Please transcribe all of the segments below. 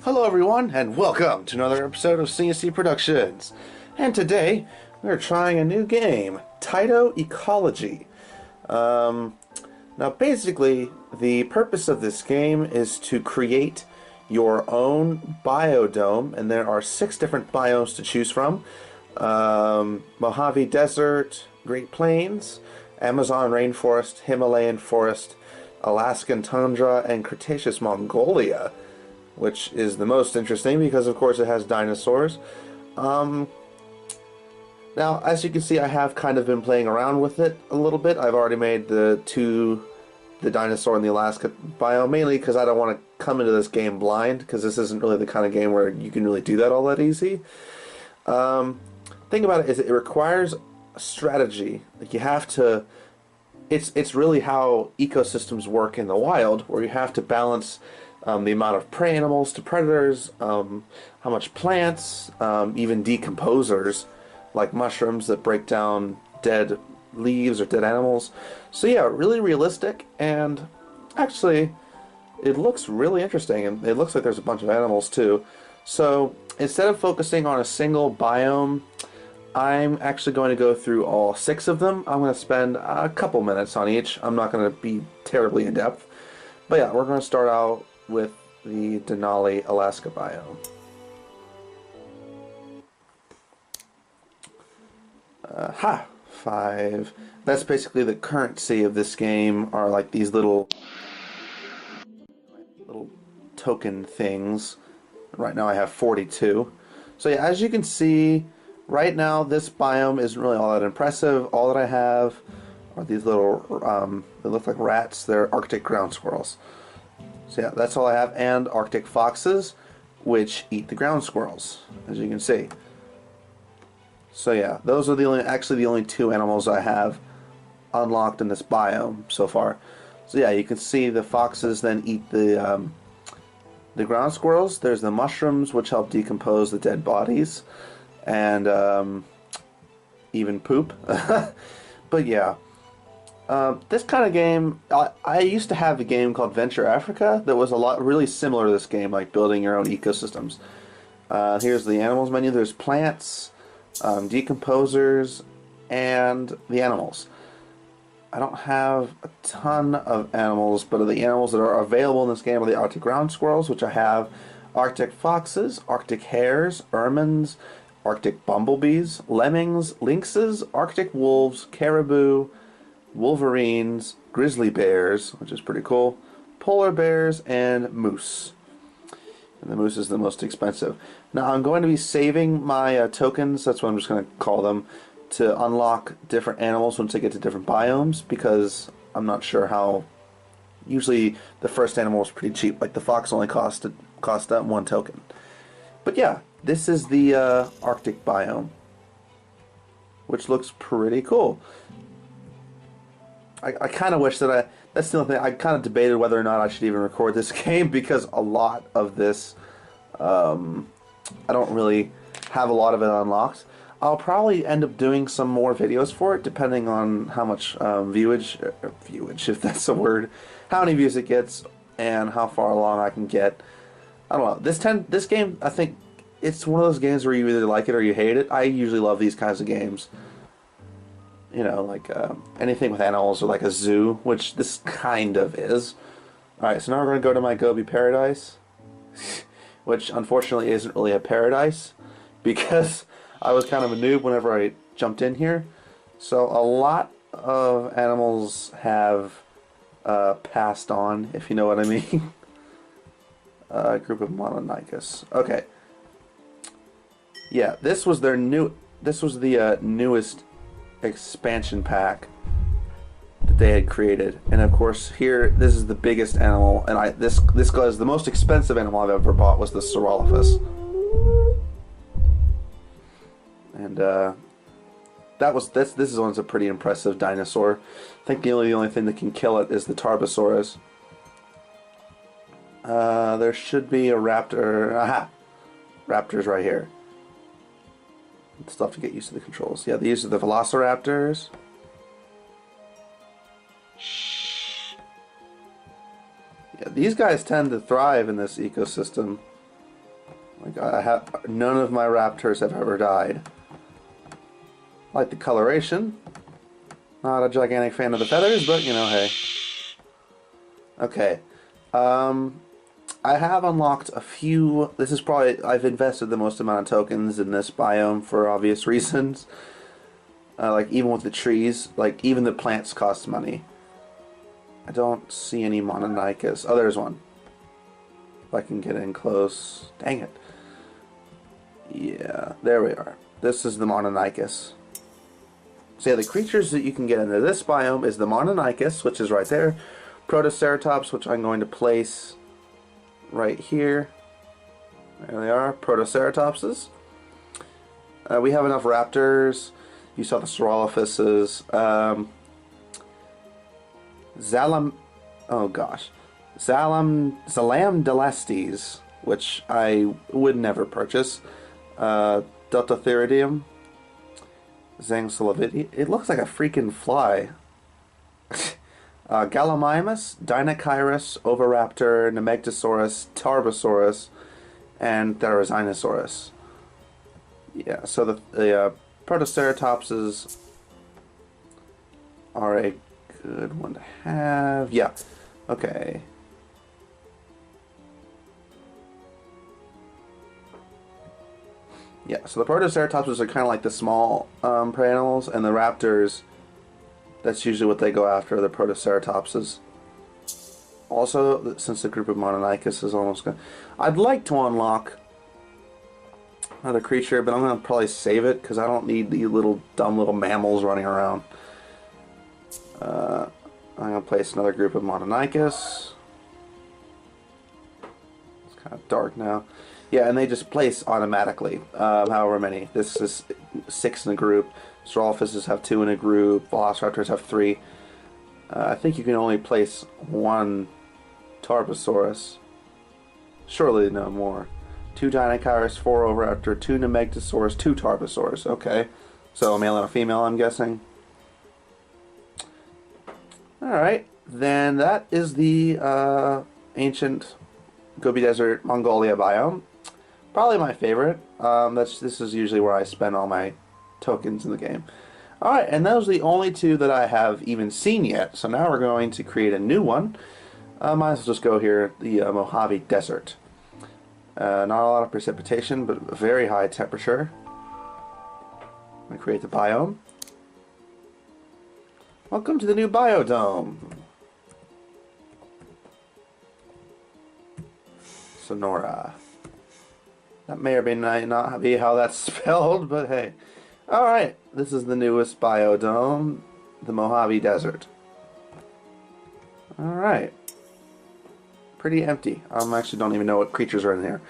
Hello everyone, and welcome to another episode of CNC Productions. And today, we're trying a new game, Tyto Ecology. Now basically, the purpose of this game is to create your own biodome, and there are 6 different biomes to choose from. Mojave Desert, Great Plains, Amazon Rainforest, Himalayan Forest, Alaskan Tundra, and Cretaceous Mongolia, which is the most interesting because, of course, it has dinosaurs. Now, as you can see, I have kind of been playing around with it a little bit. I've already made the dinosaur and the Alaska biome, mainly because I don't want to come into this game blind, because this isn't really the kind of game where you can really do that all that easy. Thing about it is it requires a strategy. Like, you have to... It's really how ecosystems work in the wild, where you have to balance the amount of prey animals to predators, how much plants, even decomposers, like mushrooms that break down dead leaves or dead animals. So yeah, really realistic, and actually it looks really interesting, and it looks like there's a bunch of animals too. So instead of focusing on a single biome, I'm actually going to go through all 6 of them. I'm going to spend a couple minutes on each. I'm not going to be terribly in-depth. But yeah, we're going to start out with the Denali Alaska biome. 5. That's basically the currency of this game, are like these little token things. Right now I have 42. So yeah, as you can see, right now this biome isn't really all that impressive. All that I have are these little, they look like rats. They're Arctic ground squirrels. So yeah, that's all I have, and Arctic foxes, which eat the ground squirrels, as you can see. So yeah, those are actually the only 2 animals I have unlocked in this biome so far. So yeah, you can see the foxes then eat the ground squirrels. There's the mushrooms, which help decompose the dead bodies, and even poop. But yeah. This kind of game, I used to have a game called Venture Africa that was really similar to this game, like building your own ecosystems. Here's the animals menu. There's plants, decomposers, and the animals. I don't have a ton of animals, but the animals that are available in this game are the Arctic ground squirrels, which I have, Arctic foxes, Arctic hares, ermines, Arctic bumblebees, lemmings, lynxes, Arctic wolves, caribou, wolverines, grizzly bears, which is pretty cool, polar bears, and moose. And the moose is the most expensive. Now I'm going to be saving my tokens, that's what I'm just going to call them, to unlock different animals once I get to different biomes, because I'm not sure how... Usually the first animal is pretty cheap, like the fox only cost 1 token. But yeah, this is the Arctic biome, which looks pretty cool. I kind of wish that that's the only thing, I kind of debated whether or not I should even record this game, because a lot of this, I don't really have a lot of it unlocked. I'll probably end up doing some more videos for it, depending on how much viewage, if that's a word, how many views it gets, and how far along I can get. I don't know. This game, I think, it's one of those games where you either like it or you hate it. I usually love these kinds of games. You know, like anything with animals, or like a zoo, which this kind of is. Alright, so now we're going to go to my Gobi paradise, which unfortunately isn't really a paradise, because I was kind of a noob whenever I jumped in here. So a lot of animals have passed on, if you know what I mean. A group of Mononicus. Okay. Yeah, this was the newest expansion pack that they had created, and of course here this is the biggest animal, and this was the most expensive animal I've ever bought, was the Saurolophus, and this one's a pretty impressive dinosaur. I think the only thing that can kill it is the Tarbosaurus. There should be a raptor. Aha! Raptor's right here. Still have to get used to the controls. Yeah, these are the velociraptors. Yeah, these guys tend to thrive in this ecosystem. Like I have none of my raptors have ever died. I like the coloration. Not a gigantic fan of the feathers, but you know, hey. Okay. I have unlocked a few. This is probably I've invested the most amount of tokens in this biome for obvious reasons. Like even with the trees, like even the plants cost money. I don't see any Mononychus. Oh, there's one. If I can get in close. Dang it. Yeah, there we are. This is the Mononychus. So yeah, the creatures that you can get into this biome is the Mononychus, which is right there. Protoceratops, which I'm going to place right here. There they are, Protoceratopses. We have enough raptors. You saw the Saurolophuses. Zalamdelestes, which I would never purchase. Deltatheridium. Zangsalavidi. It looks like a freaking fly. Gallimimus, Dinachirus, Oviraptor, Nemegtosaurus, Tarbosaurus, and Therizinosaurus. Yeah, so the Protoceratopses are a good one to have. Yeah, okay. Yeah, so the Protoceratopses are kind of like the small prey animals, and the raptors, that's usually what they go after, the Protoceratopses. Also, since the group of Mononychus is almost gone, I'd like to unlock another creature, but I'm going to probably save it because I don't need the little dumb little mammals running around. I'm going to place another group of Mononychus. It's kind of dark now. Yeah, and they just place automatically, however many. This is 6 in a group. Saurolophuses have 2 in a group. Velociraptors have 3. I think you can only place 1 Tarbosaurus. Surely no more. 2 Dinachirus, 4 Oviraptor, 2 Nemegtosaurus, 2 Tarbosaurus. Okay. So a male and a female, I'm guessing. Alright. Then that is the ancient Gobi Desert Mongolia biome. Probably my favorite. This is usually where I spend all my tokens in the game. Alright, and those are the only 2 that I have even seen yet. So now we're going to create a new one. Might as well just go here, the Mojave Desert. Not a lot of precipitation, but very high temperature. I'm going to create the biome. Welcome to the new Biodome. Sonora. That may or may not be how that's spelled, but hey. Alright, this is the newest biodome, the Mojave Desert. Alright. Pretty empty. I actually don't even know what creatures are in here.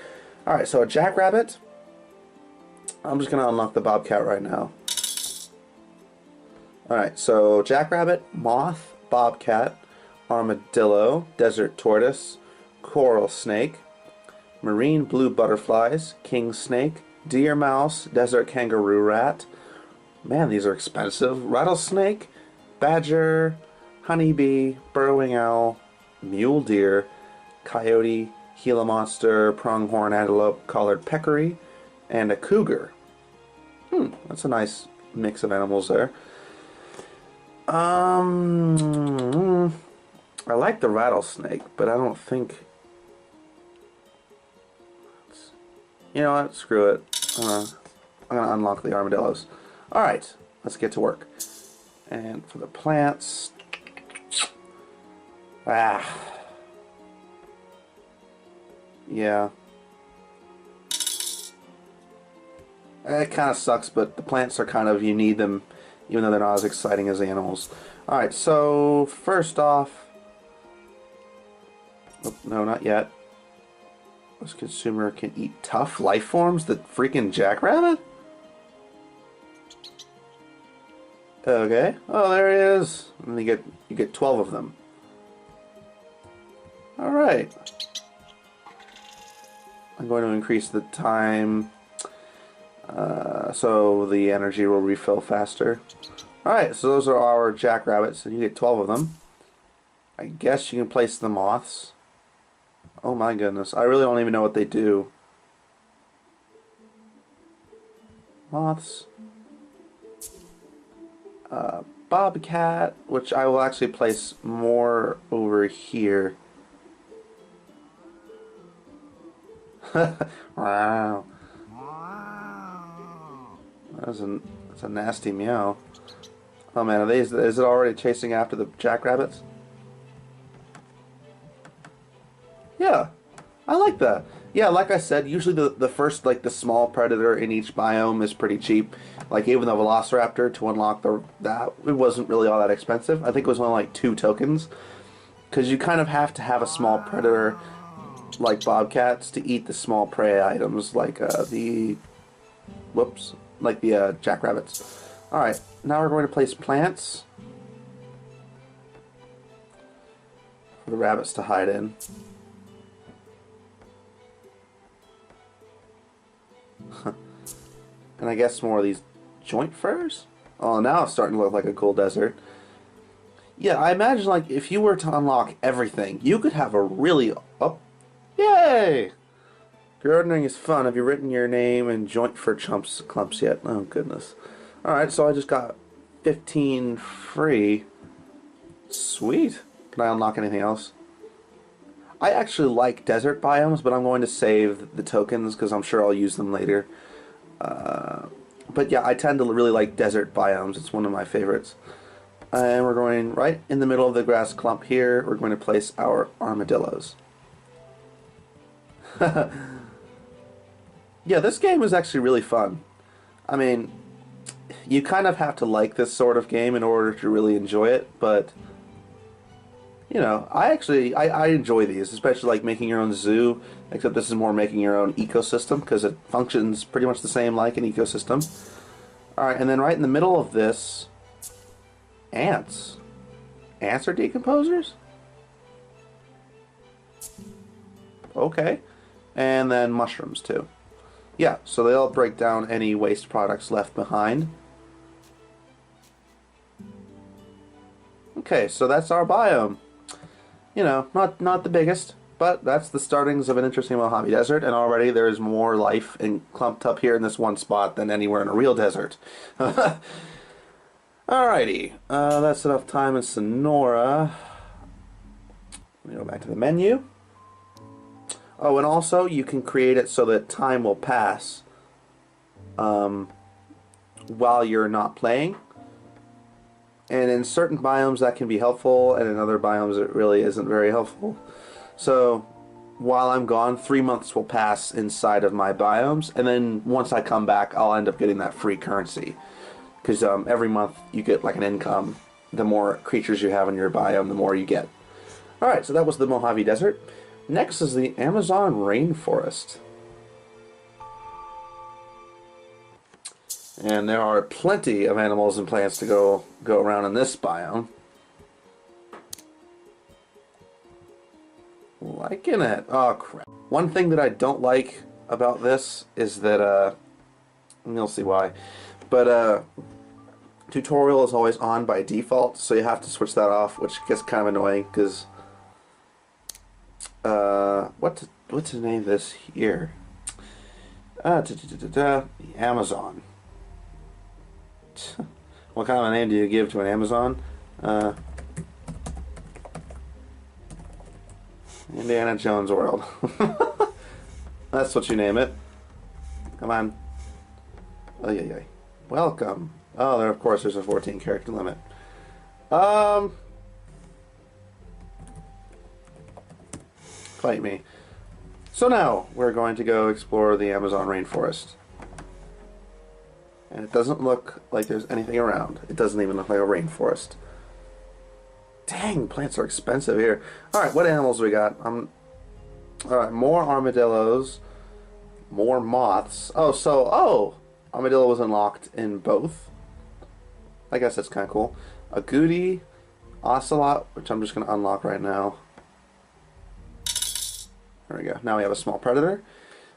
Alright, so a jackrabbit. I'm just going to unlock the bobcat right now. Alright, so jackrabbit, moth, bobcat, armadillo, desert tortoise, coral snake, marine blue butterflies, king snake, deer mouse, desert kangaroo rat. Man, these are expensive. Rattlesnake, badger, honeybee, burrowing owl, mule deer, coyote, Gila monster, pronghorn antelope, collared peccary, and a cougar. That's a nice mix of animals there. I like the rattlesnake, but I don't think... You know what? Screw it. I'm going to unlock the armadillos. Alright, let's get to work. And for the plants... Yeah. It kind of sucks, but the plants are kind of... You need them, even though they're not as exciting as the animals. Alright, so first off... Oh, no, not yet. This consumer can eat tough life forms? The freaking jackrabbit? Okay. Oh, there he is. And you get 12 of them. Alright. I'm going to increase the time so the energy will refill faster. Alright, so those are our jackrabbits, and you get 12 of them. I guess you can place the moths. Oh my goodness, I really don't even know what they do. moths. Bobcat, which I will actually place more over here. Wow. That's a nasty meow. Oh man, is it already chasing after the jackrabbits? Yeah, I like that. Yeah, like I said, usually the first, like, the small predator in each biome is pretty cheap. Like, even the Velociraptor, to unlock that, it wasn't really all that expensive. I think it was only like 2 tokens. Because you kind of have to have a small predator, like bobcats, to eat the small prey items, like like the jackrabbits. Alright, now we're going to place plants for the rabbits to hide in. And I guess more of these joint furs? Oh, now it's starting to look like a cool desert. Yeah, I imagine, like, if you were to unlock everything, you could have a really... Oh, yay! Gardening is fun. Have you written your name and joint fur clumps yet? Oh, goodness. Alright, so I just got 15 free. Sweet. Can I unlock anything else? I actually like desert biomes, but I'm going to save the tokens because I'm sure I'll use them later. But yeah, I tend to really like desert biomes. It's one of my favorites. And we're going right in the middle of the grass clump here. We're going to place our armadillos. Yeah, this game is actually really fun. I mean, you kind of have to like this sort of game in order to really enjoy it, but... You know, I enjoy these, especially like making your own zoo, except this is more making your own ecosystem, because it functions pretty much the same like an ecosystem. Alright, and then right in the middle of this, ants. Ants are decomposers? Okay. And then mushrooms, too. Yeah, so they'll break down any waste products left behind. Okay, so that's our biome. You know, not the biggest, but that's the startings of an interesting Mojave Desert, and already there's more life clumped up here in this one spot than anywhere in a real desert. Alrighty, that's enough time in Sonora. Let me go back to the menu. Oh, and also you can create it so that time will pass while you're not playing. And in certain biomes that can be helpful, and in other biomes it really isn't very helpful. So, while I'm gone, 3 months will pass inside of my biomes, and then once I come back, I'll end up getting that free currency. Because every month you get like an income. The more creatures you have in your biome, the more you get. Alright, so that was the Mojave Desert. Next is the Amazon Rainforest. And there are plenty of animals and plants to go around in this biome. Liking it. Oh, crap. One thing that I don't like about this is that, and you'll see why, but tutorial is always on by default, so you have to switch that off, which gets kind of annoying, because, what to name this here? The Amazon. What kind of a name do you give to an Amazon? Indiana Jones World. That's what you name it. Come on. Oh, yeah. Welcome. Oh, there, of course, there's a 14 character limit. Fight me. So now, we're going to go explore the Amazon Rainforest. And it doesn't look like there's anything around. It doesn't even look like a rainforest. Dang, plants are expensive here. Alright, what animals we got? Alright, more armadillos. More moths. Armadillo was unlocked in both. I guess that's kind of cool. A goody, ocelot, which I'm just going to unlock right now. There we go. Now we have a small predator.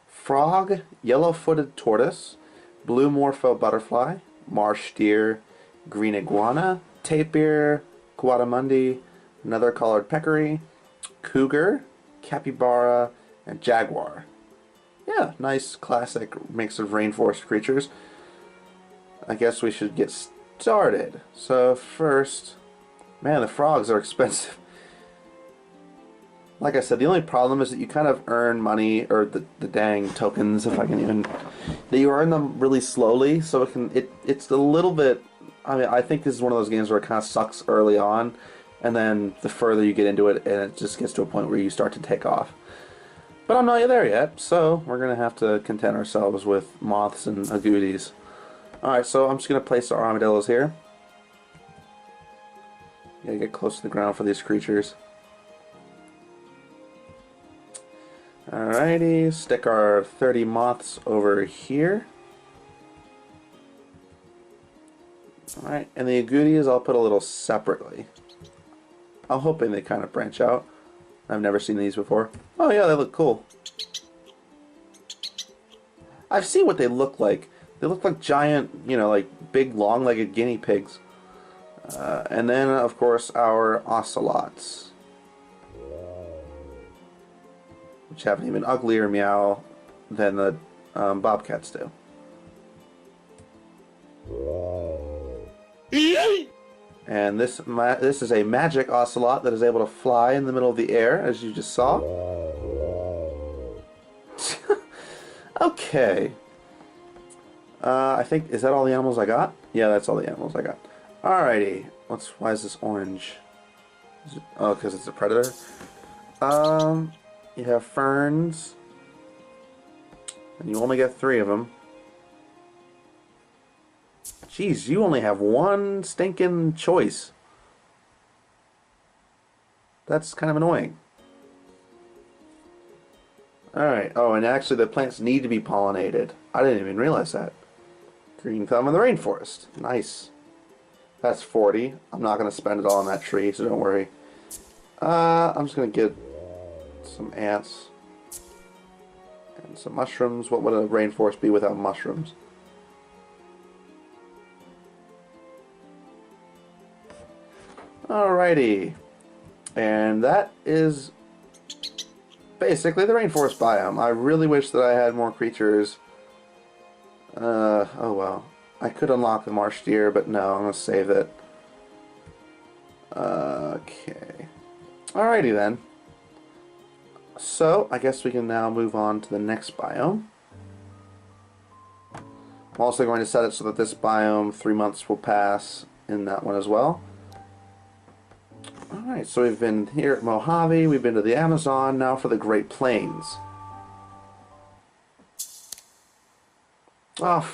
Frog, yellow-footed tortoise, blue morpho butterfly, marsh deer, green iguana, tapir, guadamundi, another collared peccary, cougar, capybara, and jaguar. Yeah, nice classic mix of rainforest creatures. I guess we should get started. So first, man, the frogs are expensive. Like I said, the only problem is that you kind of earn money, or the dang tokens, if I can even, that you earn them really slowly, so it's a little bit, I mean, I think this is one of those games where it kind of sucks early on, and then the further you get into it, and it just gets to a point where you start to take off. But I'm not there yet, so we're going to have to content ourselves with moths and agoutis. Alright, so I'm just going to place our armadillos here. Gotta get close to the ground for these creatures. Alrighty, stick our 30 moths over here. Alright, and the agoutis I'll put a little separately. I'm hoping they kind of branch out. I've never seen these before. Oh yeah, they look cool. I've seen what they look like. They look like giant, you know, like big long-legged guinea pigs. And then, of course, our ocelots, which have an even uglier meow than the bobcats do. And this is a magic ocelot that is able to fly in the middle of the air, as you just saw. Okay. I think, is that all the animals I got? Yeah, that's all the animals I got. Alrighty. Why is this orange? Oh, because it's a predator? You have ferns. And you only get 3 of them. Jeez, you only have 1 stinking choice. That's kind of annoying. Alright, oh, and actually the plants need to be pollinated. I didn't even realize that. Green thumb in the rainforest. Nice. That's 40. I'm not going to spend it all on that tree, so don't worry. I'm just going to get some ants and some mushrooms. What would a rainforest be without mushrooms? Alrighty. And that is basically the rainforest biome. I really wish that I had more creatures. Oh well. I could unlock the marsh deer, but no, I'm going to save it. Okay. Alrighty then. So, I guess we can now move on to the next biome. I'm also going to set it so that this biome, 3 months will pass in that one as well. Alright, so we've been here at Mojave, we've been to the Amazon, now for the Great Plains. Oh,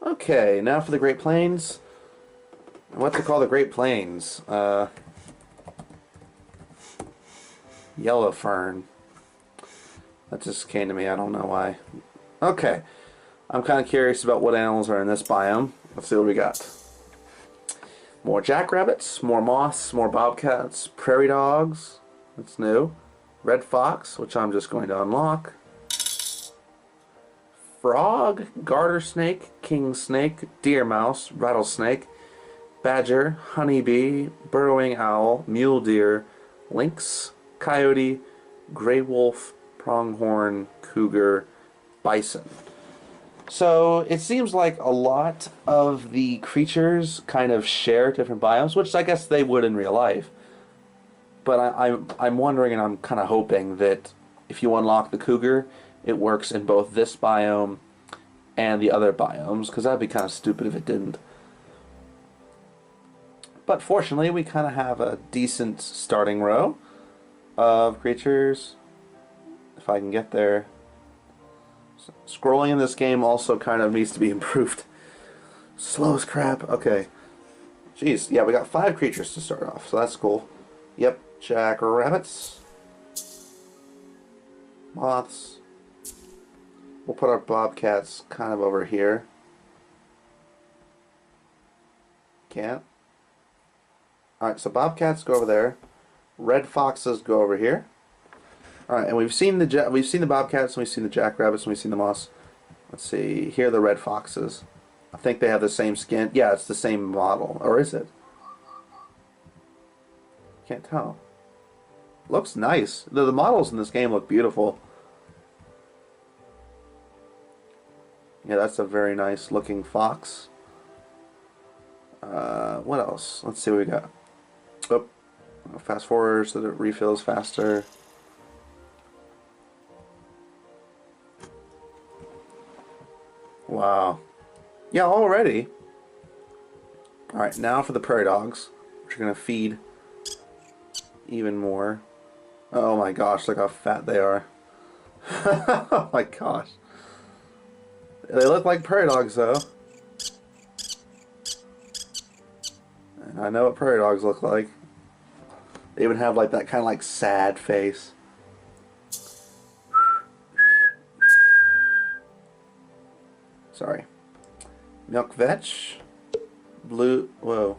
okay, now for the Great Plains. What to call the Great Plains? Yellow fern. That just came to me, I don't know why. Okay, I'm kind of curious about what animals are in this biome. Let's see what we got. More jackrabbits, more moths, more bobcats, prairie dogs. That's new. Red fox, which I'm just going to unlock. Frog, garter snake, king snake, deer mouse, rattlesnake, badger, honeybee, burrowing owl, mule deer, lynx, coyote, gray wolf, pronghorn, cougar, bison. So it seems like a lot of the creatures kind of share different biomes, which I guess they would in real life. But I'm wondering, and I'm kind of hoping that if you unlock the cougar, it works in both this biome and the other biomes, because that'd be kind of stupid if it didn't. But fortunately, we kind of have a decent starting row of creatures. If I can get there. Scrolling in this game also kind of needs to be improved. Slow as crap. Okay. Jeez, yeah, we got 5 creatures to start off, so that's cool. Yep, jackrabbits. Moths. We'll put our bobcats kind of over here. Can't. Alright, so bobcats go over there. Red foxes go over here. Alright, and we've seen the bobcats, and we've seen the jackrabbits, and we've seen the moths. Let's see, here are the red foxes. I think they have the same skin. Yeah, it's the same model. Or is it? Can't tell. Looks nice. The models in this game look beautiful. Yeah, that's a very nice looking fox. What else? Let's see what we got. Oh, fast forward so that it refills faster. Wow. Yeah, already. Alright, now for the prairie dogs, which are going to feed even more. Oh my gosh, look how fat they are. Oh my gosh. They look like prairie dogs, though. And I know what prairie dogs look like. They even have like that kind of like sad face. Sorry. Milk vetch. Blue, whoa.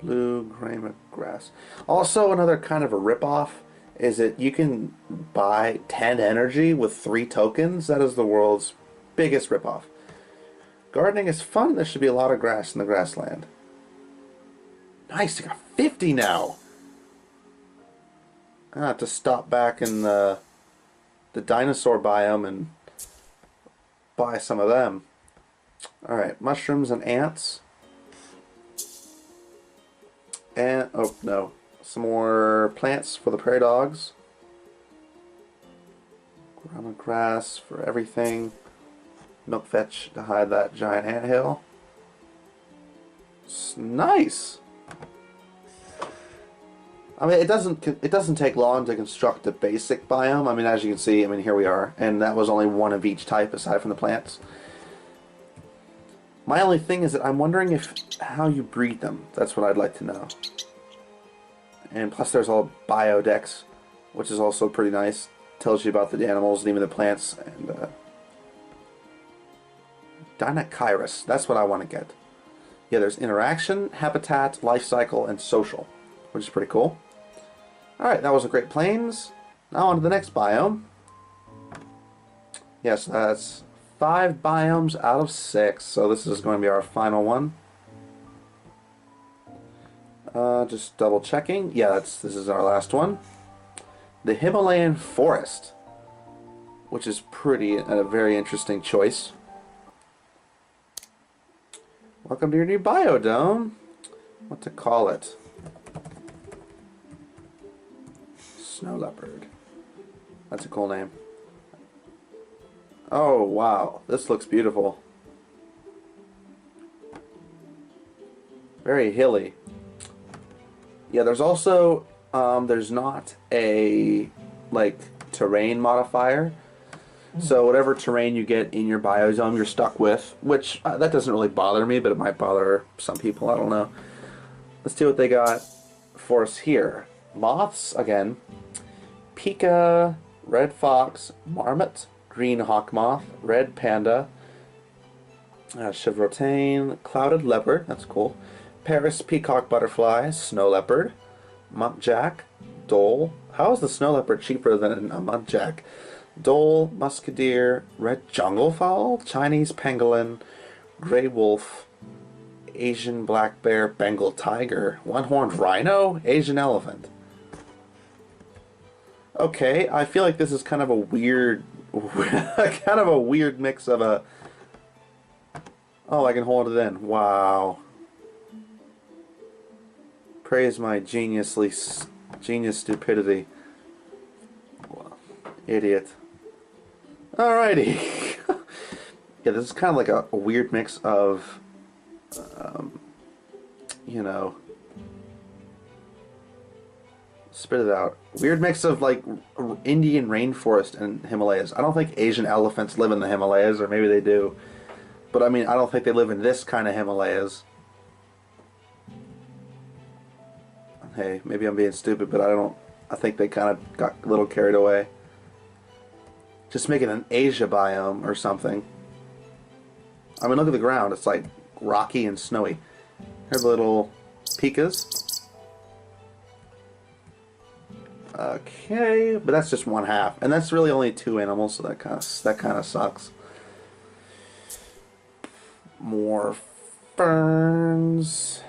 Blue grama grass. Also, another kind of a ripoff is that you can buy 10 energy with 3 tokens. That is the world's biggest ripoff. Gardening is fun. There should be a lot of grass in the grassland. Nice, I got 50 now. I have to stop back in the dinosaur biome and buy some of them. Alright, mushrooms and ants. And, oh no, some more plants for the prairie dogs. Grama grass for everything. Milk fetch to hide that giant anthill. It's nice. I mean, it doesn't take long to construct the basic biome. I mean, as you can see, I mean, here we are, and that was only one of each type aside from the plants. My only thing is that I'm wondering how you breed them. That's what I'd like to know. And plus there's all Biodex, which is also pretty nice. Tells you about the animals and even the plants. And Dinosaur, that's what I want to get. Yeah, there's interaction, habitat, life cycle, and social, which is pretty cool. Alright, that was a Great Plains. Now on to the next biome. Yes, that's 5 biomes out of 6, so this is going to be our final one. Just double checking. Yeah, this is our last one. The Himalayan Forest, which is a very interesting choice. Welcome to your new biodome. What to call it? Snow leopard. That's a cool name. Oh wow, this looks beautiful. Very hilly. Yeah, there's also there's not a like terrain modifier. So whatever terrain you get in your biodome, you're stuck with, which that doesn't really bother me, but it might bother some people. I don't know. Let's see what they got for us here. Moths again. Pika, red fox, marmot, green hawk moth, red panda, chevrotain, clouded leopard. That's cool. Paris peacock butterfly, snow leopard, muntjac, dole. How is the snow leopard cheaper than a muntjac? Dole, muskedeer, red jungle fowl, Chinese pangolin, gray wolf, Asian black bear, Bengal tiger, one-horned rhino, Asian elephant. Okay, I feel like this is kind of a weird, mix of a. Oh, I can hold it in. Wow. Praise my genius stupidity. Idiot. Alrighty. Yeah, this is kind of like a weird mix of, you know, spit it out. Weird mix of like Indian rainforest and Himalayas. I don't think Asian elephants live in the Himalayas, or maybe they do. But I mean, I don't think they live in this kind of Himalayas. Hey, maybe I'm being stupid, but I think they kind of got a little carried away. Just make it an Asia biome or something. I mean, look at the ground. It's like rocky and snowy. Here's the little pikas. Okay, but that's just 1/2, and that's really only 2 animals, so that kind of sucks. More ferns.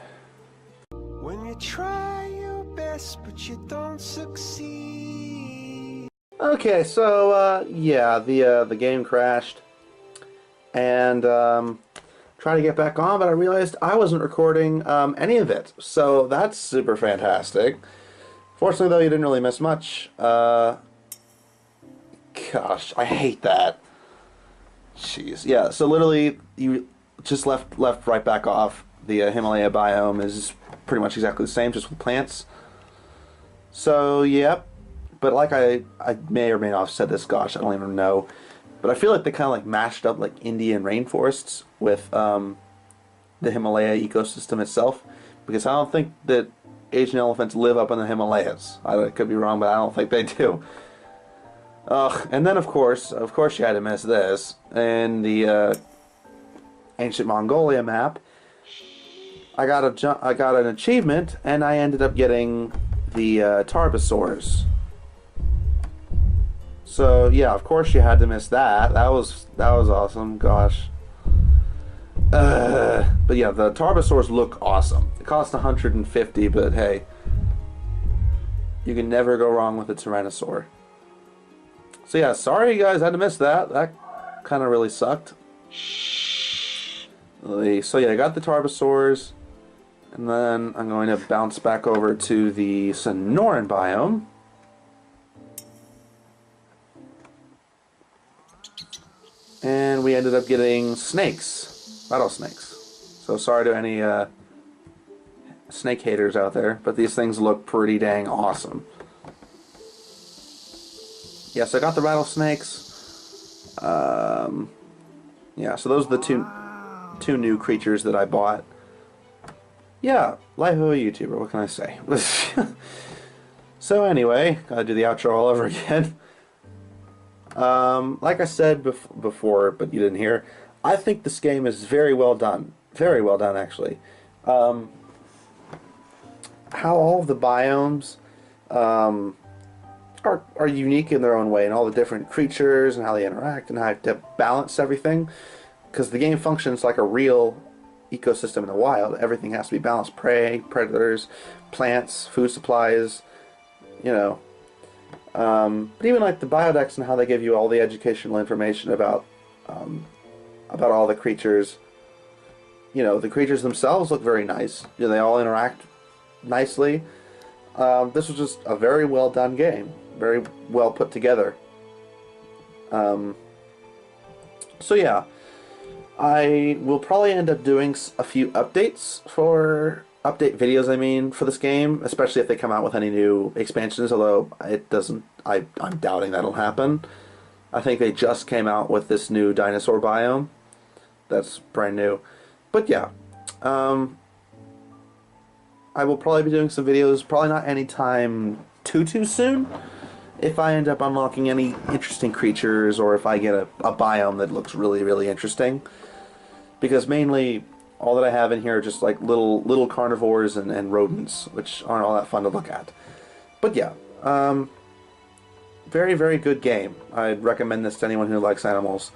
When you try your best, but you don't succeed. Okay, so yeah, the game crashed, and try to get back on, but I realized I wasn't recording any of it. So that's super fantastic. Fortunately, though, you didn't really miss much. Gosh, I hate that. Jeez. Yeah, so literally, you just left right back off. The Himalaya biome is pretty much exactly the same, just with plants. So, yep. But like I may or may not have said this, gosh, I don't even know. But I feel like they kind of like mashed up like Indian rainforests with the Himalaya ecosystem itself. Because I don't think that Asian elephants live up in the Himalayas. I could be wrong, but I don't think they do. Ugh, and then of course you had to miss this. In the ancient Mongolia map, I got an achievement, and I ended up getting the Tarbosaurs. So yeah, of course you had to miss that. That was awesome. Gosh. But yeah, the Tarbosaurs look awesome. It cost 150, but hey, you can never go wrong with a Tyrannosaur. So yeah, sorry you guys had to miss that. That kind of really sucked. So yeah, I got the Tarbosaurs, and then I'm going to bounce back over to the Sonoran biome. And we ended up getting snakes, rattlesnakes. So sorry to any snake haters out there, but these things look pretty dang awesome. Yeah, so I got the rattlesnakes. Yeah, so those are the two new creatures that I bought. Yeah, life of a YouTuber, what can I say? So anyway, gotta do the outro all over again. Like I said before, but you didn't hear, I think this game is very well done. Very well done, actually. How all of the biomes are unique in their own way, and all the different creatures and how they interact and how to balance everything. Because the game functions like a real ecosystem in the wild. Everything has to be balanced: prey, predators, plants, food supplies, you know. But even like the biodex and how they give you all the educational information about all the creatures. You know, the creatures themselves look very nice. You know, they all interact nicely. This was just a very well done game, very well put together. So yeah, I will probably end up doing a few updates update videos, I mean, for this game, especially if they come out with any new expansions, although it doesn't, I'm doubting that'll happen. I think they just came out with this new dinosaur biome. That's brand new. But yeah, I will probably be doing some videos, probably not anytime too soon, if I end up unlocking any interesting creatures, or if I get a biome that looks really, really interesting. Because mainly, all that I have in here are just like little carnivores and rodents, which aren't all that fun to look at. But yeah, very, very good game. I'd recommend this to anyone who likes animals.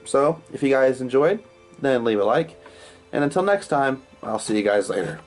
So, if you guys enjoyed, then leave a like. And until next time, I'll see you guys later.